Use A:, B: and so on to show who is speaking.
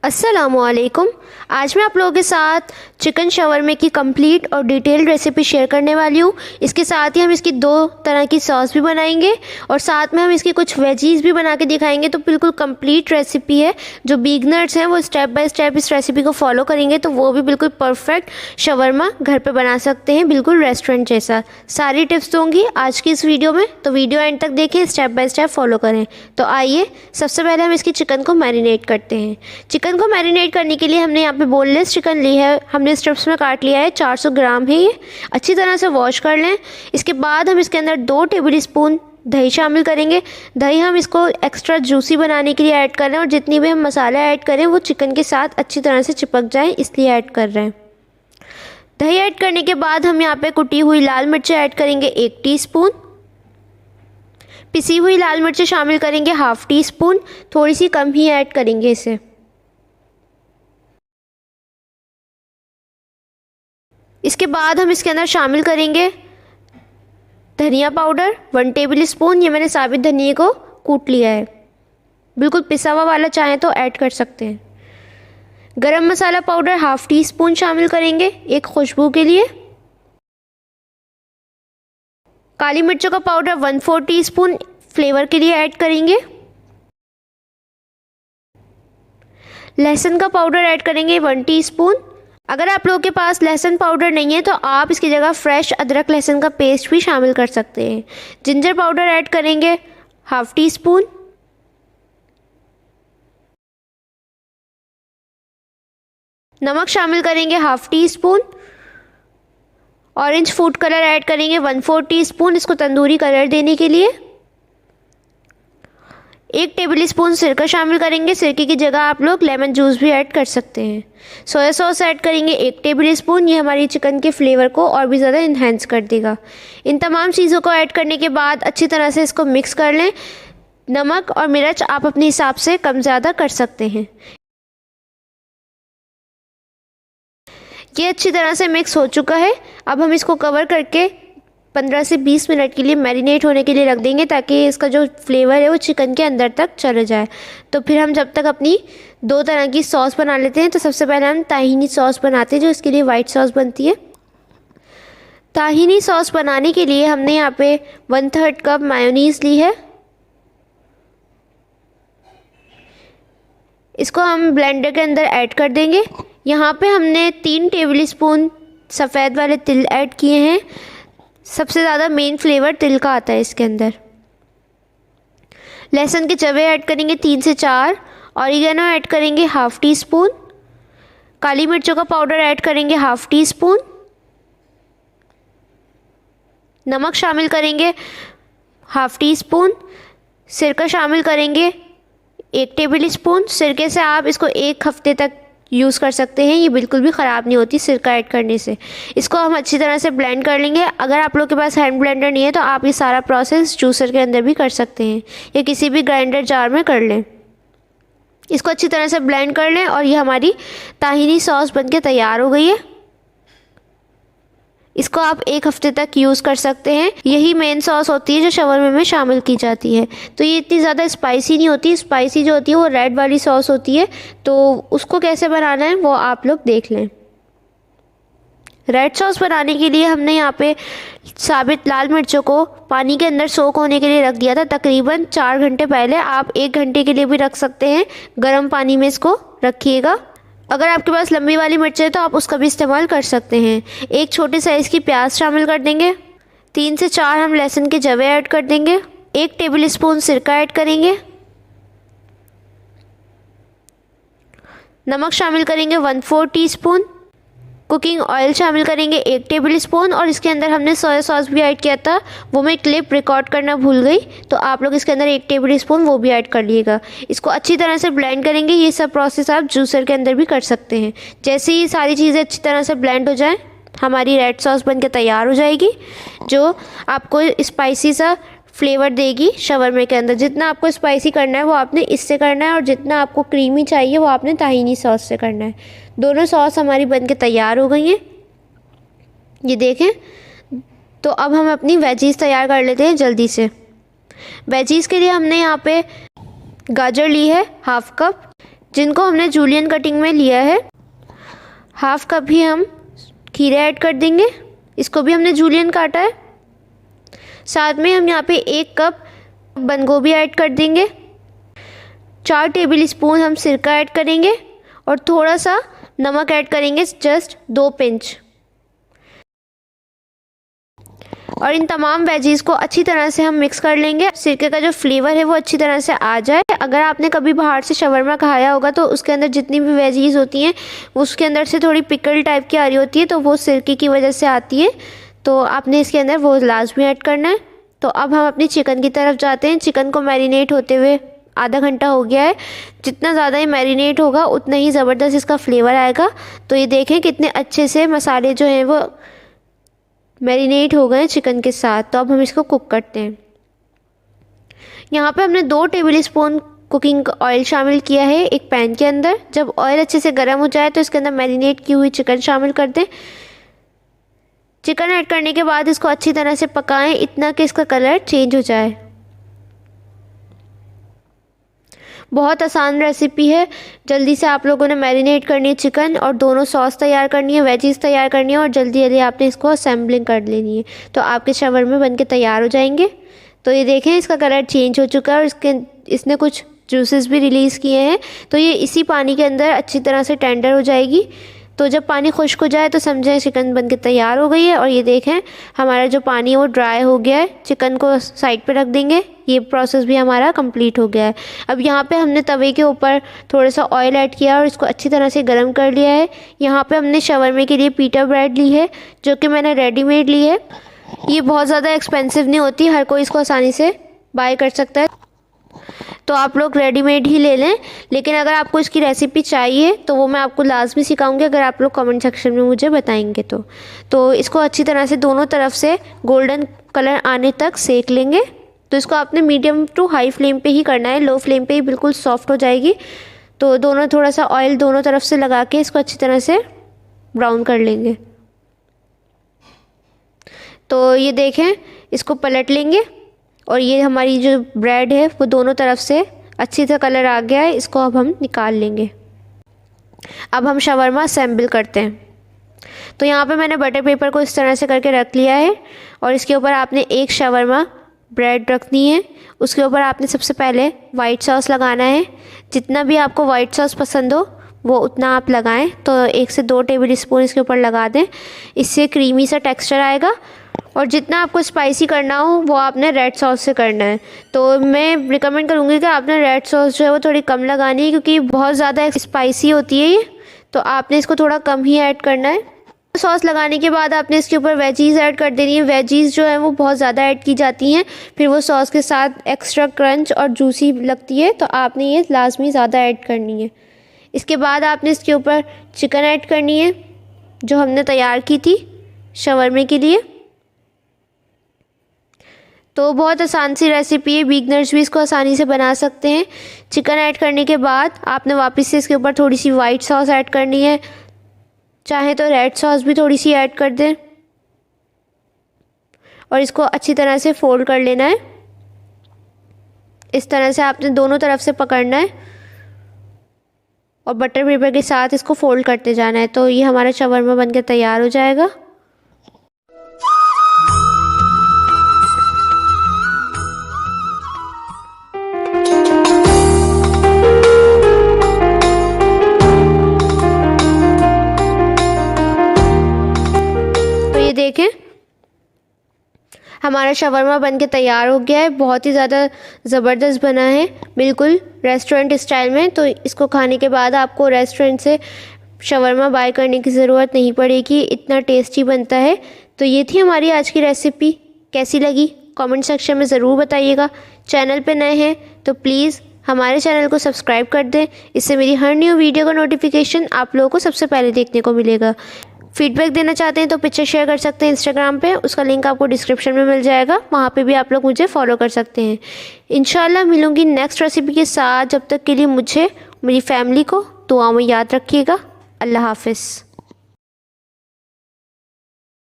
A: अस्सलामुअलैकुम। आज मैं आप लोगों के साथ चिकन शवरमे की कंप्लीट और डिटेल्ड रेसिपी शेयर करने वाली हूँ। इसके साथ ही हम इसकी 2 तरह की सॉस भी बनाएंगे और साथ में हम इसकी कुछ वेजीज़ भी बना के दिखाएंगे। तो बिल्कुल कंप्लीट रेसिपी है। जो बिगनर्स हैं वो स्टेप बाय स्टेप इस रेसिपी को फॉलो करेंगे तो वो भी बिल्कुल परफेक्ट शवरमा घर पर बना सकते हैं, बिल्कुल रेस्टोरेंट जैसा। सारी टिप्स दूँगी आज की इस वीडियो में, तो वीडियो एंड तक देखें, स्टेप बाय स्टेप फॉलो करें। तो आइए सबसे पहले हम इसकी चिकन को मैरिनेट करते हैं। चिकन को मैरिनेट करने के लिए हमने यहाँ पे बोनलेस चिकन ली है, हमने स्ट्रिप्स में काट लिया है। 400 ग्राम है ये। अच्छी तरह से वॉश कर लें। इसके बाद हम इसके अंदर 2 टेबल स्पून दही शामिल करेंगे। दही हम इसको एक्स्ट्रा जूसी बनाने के लिए ऐड कर रहे हैं और जितनी भी हम मसाले ऐड करें वो चिकन के साथ अच्छी तरह से चिपक जाए, इसलिए ऐड कर रहे हैं। दही ऐड करने के बाद हम यहाँ पे कुटी हुई लाल मिर्चें ऐड करेंगे 1 टीस्पून। पिसी हुई लाल मिर्चें शामिल करेंगे 1/2 टीस्पून, थोड़ी सी कम ही ऐड करेंगे इसे। इसके बाद हम इसके अंदर शामिल करेंगे धनिया पाउडर 1 टेबल स्पून। ये मैंने साबित धनिया को कूट लिया है, बिल्कुल पिसा हुआ वाला चाहें तो ऐड कर सकते हैं। गरम मसाला पाउडर 1/2 टीस्पून शामिल करेंगे एक खुशबू के लिए। काली मिर्चों का पाउडर 1/4 टीस्पून फ्लेवर के लिए ऐड करेंगे। लहसुन का पाउडर ऐड करेंगे 1 टीस्पून। अगर आप लोगों के पास लहसुन पाउडर नहीं है तो आप इसकी जगह फ्रेश अदरक लहसुन का पेस्ट भी शामिल कर सकते हैं। जिंजर पाउडर ऐड करेंगे 1/2 टीस्पून। नमक शामिल करेंगे 1/2 teaspoon. Orange food colour add करेंगे 1/4 टीस्पून, इसको तंदूरी कलर देने के लिए। 1 टेबल स्पून सिरका शामिल करेंगे। सिरके की जगह आप लोग लेमन जूस भी ऐड कर सकते हैं। सोया सॉस ऐड करेंगे 1 टेबल स्पून। ये हमारी चिकन के फ्लेवर को और भी ज़्यादा इन्हेंस कर देगा। इन तमाम चीज़ों को ऐड करने के बाद अच्छी तरह से इसको मिक्स कर लें। नमक और मिर्च आप अपने हिसाब से कम ज़्यादा कर सकते हैं। ये अच्छी तरह से मिक्स हो चुका है। अब हम इसको कवर करके 15 से 20 मिनट के लिए मैरिनेट होने के लिए रख देंगे ताकि इसका जो फ्लेवर है वो चिकन के अंदर तक चले जाए। तो फिर हम जब तक अपनी 2 तरह की सॉस बना लेते हैं। तो सबसे पहले हम ताहिनी सॉस बनाते हैं, जो इसके लिए वाइट सॉस बनती है। ताहिनी सॉस बनाने के लिए हमने यहाँ पे 1/3 कप मायोनीज़ ली है। इसको हम ब्लेंडर के अंदर ऐड कर देंगे। यहाँ पे हमने 3 टेबल स्पून सफ़ेद वाले तिल ऐड किए हैं। सबसे ज़्यादा मेन फ्लेवर तिल का आता है इसके अंदर। लहसुन के जवे ऐड करेंगे 3 से 4। ऑरिगेनो ऐड करेंगे 1/2 टीस्पून। काली मिर्चों का पाउडर ऐड करेंगे 1/2 टीस्पून। नमक शामिल करेंगे 1/2 टीस्पून। सिरका शामिल करेंगे 1 टेबल स्पून। सिरके से आप इसको 1 हफ्ते तक यूज़ कर सकते हैं, ये बिल्कुल भी ख़राब नहीं होती सिरका ऐड करने से। इसको हम अच्छी तरह से ब्लेंड कर लेंगे। अगर आप लोग के पास हैंड ब्लेंडर नहीं है तो आप ये सारा प्रोसेस जूसर के अंदर भी कर सकते हैं या किसी भी ग्राइंडर जार में कर लें। इसको अच्छी तरह से ब्लेंड कर लें और ये हमारी ताहिनी सॉस बनके तैयार हो गई है। इसको आप 1 हफ्ते तक यूज़ कर सकते हैं। यही मेन सॉस होती है जो शवरमे में शामिल की जाती है। तो ये इतनी ज़्यादा स्पाइसी नहीं होती। स्पाइसी जो होती है वो रेड वाली सॉस होती है। तो उसको कैसे बनाना है वो आप लोग देख लें। रेड सॉस बनाने के लिए हमने यहाँ पे साबित लाल मिर्चों को पानी के अंदर सोक होने के लिए रख दिया था तकरीबन 4 घंटे पहले। आप 1 घंटे के लिए भी रख सकते हैं। गर्म पानी में इसको रखिएगा। अगर आपके पास लंबी वाली मिर्च है तो आप उसका भी इस्तेमाल कर सकते हैं। 1 छोटे साइज़ की प्याज शामिल कर देंगे। 3 से 4 हम लहसुन के जवे ऐड कर देंगे। 1 टेबल स्पून सिरका ऐड करेंगे। नमक शामिल करेंगे 1/4 टीस्पून। कुकिंग ऑयल शामिल करेंगे 1 टेबल स्पून। और इसके अंदर हमने सोया सॉस भी ऐड किया था, वो मैं क्लिप रिकॉर्ड करना भूल गई, तो आप लोग इसके अंदर 1 टेबल स्पून वो भी ऐड कर लीजिएगा। इसको अच्छी तरह से ब्लेंड करेंगे। ये सब प्रोसेस आप जूसर के अंदर भी कर सकते हैं। जैसे ही सारी चीज़ें अच्छी तरह से ब्लेंड हो जाएं हमारी रेड सॉस बनके तैयार हो जाएगी, जो आपको स्पाइसी सा फ्लेवर देगी शवरमे के अंदर। जितना आपको स्पाइसी करना है वो आपने इससे करना है और जितना आपको क्रीमी चाहिए वो आपने ताहिनी सॉस से करना है। दोनों सॉस हमारी बनके तैयार हो गई हैं, ये देखें। तो अब हम अपनी वेजीज़ तैयार कर लेते हैं जल्दी से। वेजीज़ के लिए हमने यहाँ पे गाजर ली है 1/2 कप, जिनको हमने जूलियन कटिंग में लिया है। हाफ कप ही हम खीरे ऐड कर देंगे, इसको भी हमने जूलियन काटा है। साथ में हम यहाँ पे 1 कप बंद गोभी ऐड कर देंगे। 4 टेबल स्पून हम सिरका ऐड करेंगे और थोड़ा सा नमक ऐड करेंगे, जस्ट 2 पिंच। और इन तमाम वेजीज़ को अच्छी तरह से हम मिक्स कर लेंगे। सिरके का जो फ्लेवर है वो अच्छी तरह से आ जाए। अगर आपने कभी बाहर से शवरमा खाया होगा तो उसके अंदर जितनी भी वेजीज़ होती हैं उसके अंदर से थोड़ी पिकल टाइप की आ रही होती है, तो वो सिरके की वजह से आती है। तो आपने इसके अंदर वो लाजमी ऐड करना है। तो अब हम अपनी चिकन की तरफ जाते हैं। चिकन को मैरिनेट होते हुए आधा घंटा हो गया है। जितना ज़्यादा ये मैरिनेट होगा उतना ही ज़बरदस्त इसका फ्लेवर आएगा। तो ये देखें कितने अच्छे से मसाले जो हैं वो मैरिनेट हो गए चिकन के साथ। तो अब हम इसको कुक करते हैं। यहाँ पे हमने 2 टेबल स्पून कुकिंग ऑयल शामिल किया है एक पैन के अंदर। जब ऑयल अच्छे से गर्म हो जाए तो इसके अंदर मैरिनेट की हुई चिकन शामिल कर दें। चिकन ऐड करने के बाद इसको अच्छी तरह से पकाएं, इतना कि इसका कलर चेंज हो जाए। बहुत आसान रेसिपी है। जल्दी से आप लोगों ने मैरिनेट करनी है चिकन और दोनों सॉस तैयार करनी है, वेजीज तैयार करनी है और जल्दी जल्दी आपने इसको असेंबलिंग कर लेनी है। तो आपके शवरमा बन के तैयार हो जाएंगे। तो ये देखें इसका कलर चेंज हो चुका है और इसने कुछ जूसेस भी रिलीज़ किए हैं। तो ये इसी पानी के अंदर अच्छी तरह से टेंडर हो जाएगी। तो जब पानी खुश्क हो जाए तो समझें चिकन बन के तैयार हो गई है। और ये देखें हमारा जो पानी है वो ड्राई हो गया है। चिकन को साइड पे रख देंगे। ये प्रोसेस भी हमारा कंप्लीट हो गया है। अब यहाँ पे हमने तवे के ऊपर थोड़ा सा ऑयल ऐड किया और इसको अच्छी तरह से गर्म कर लिया है। यहाँ पे हमने शवरमे के लिए पीटा ब्रेड ली है, जो कि मैंने रेडीमेड ली है। ये बहुत ज़्यादा एक्सपेंसिव नहीं होती, हर कोई इसको आसानी से बाय कर सकता है। तो आप लोग रेडीमेड ही ले लें। लेकिन अगर आपको इसकी रेसिपी चाहिए तो वो मैं आपको लाजमी सिखाऊंगी, अगर आप लोग कमेंट सेक्शन में मुझे बताएंगे तो इसको अच्छी तरह से दोनों तरफ से गोल्डन कलर आने तक सेक लेंगे। तो इसको आपने मीडियम टू हाई फ्लेम पे ही करना है, लो फ्लेम पे ही बिल्कुल सॉफ्ट हो जाएगी। तो दोनों थोड़ा सा ऑयल दोनों तरफ से लगा के इसको अच्छी तरह से ब्राउन कर लेंगे। तो ये देखें इसको पलट लेंगे और ये हमारी जो ब्रेड है वो दोनों तरफ से अच्छी तरह कलर आ गया है। इसको अब हम निकाल लेंगे। अब हम शवरमा असेंबल करते हैं। तो यहाँ पे मैंने बटर पेपर को इस तरह से करके रख लिया है और इसके ऊपर आपने एक शवरमा ब्रेड रखनी है। उसके ऊपर आपने सबसे पहले वाइट सॉस लगाना है। जितना भी आपको वाइट सॉस पसंद हो वो उतना आप लगाएं। तो 1 से 2 टेबल स्पून इसके ऊपर लगा दें, इससे क्रीमी सा टेक्सचर आएगा। और जितना आपको स्पाइसी करना हो वो आपने रेड सॉस से करना है। तो मैं रिकमेंड करूँगी कि आपने रेड सॉस जो है वो थोड़ी कम लगानी है, क्योंकि बहुत ज़्यादा स्पाइसी होती है ये। तो आपने इसको थोड़ा कम ही ऐड करना है। सॉस लगाने के बाद आपने इसके ऊपर वेजीज़ ऐड कर देनी है। वेजीज़ जो है वो बहुत ज़्यादा ऐड की जाती हैं, फिर वो सॉस के साथ एक्स्ट्रा क्रंच और जूसी लगती है। तो आपने ये लाजमी ज़्यादा ऐड करनी है। इसके बाद आपने इसके ऊपर चिकन ऐड करनी है जो हमने तैयार की थी शवरमे के लिए। तो बहुत आसान सी रेसिपी है, बिगनर्स भी इसको आसानी से बना सकते हैं। चिकन ऐड करने के बाद आपने वापस से इसके ऊपर थोड़ी सी वाइट सॉस ऐड करनी है, चाहे तो रेड सॉस भी थोड़ी सी ऐड कर दें और इसको अच्छी तरह से फोल्ड कर लेना है। इस तरह से आपने दोनों तरफ से पकड़ना है और बटर पेपर के साथ इसको फोल्ड करते जाना है। तो ये हमारा शवरमा बनकर तैयार हो जाएगा। देखें हमारा शवरमा बन के तैयार हो गया है। बहुत ही ज़्यादा ज़बरदस्त बना है, बिल्कुल रेस्टोरेंट स्टाइल में। तो इसको खाने के बाद आपको रेस्टोरेंट से शवरमा बाय करने की ज़रूरत नहीं पड़ेगी, इतना टेस्टी बनता है। तो ये थी हमारी आज की रेसिपी। कैसी लगी कमेंट सेक्शन में ज़रूर बताइएगा। चैनल पे नए हैं तो प्लीज़ हमारे चैनल को सब्सक्राइब कर दें, इससे मेरी हर न्यू वीडियो का नोटिफिकेशन आप लोगों को सबसे पहले देखने को मिलेगा। फीडबैक देना चाहते हैं तो पिक्चर शेयर कर सकते हैं इंस्टाग्राम पे, उसका लिंक आपको डिस्क्रिप्शन में मिल जाएगा, वहाँ पे भी आप लोग मुझे फॉलो कर सकते हैं। इंशाल्लाह मिलूँगी नेक्स्ट रेसिपी के साथ। जब तक के लिए मुझे मेरी फैमिली को दुआ में याद रखिएगा। अल्लाह हाफिज़।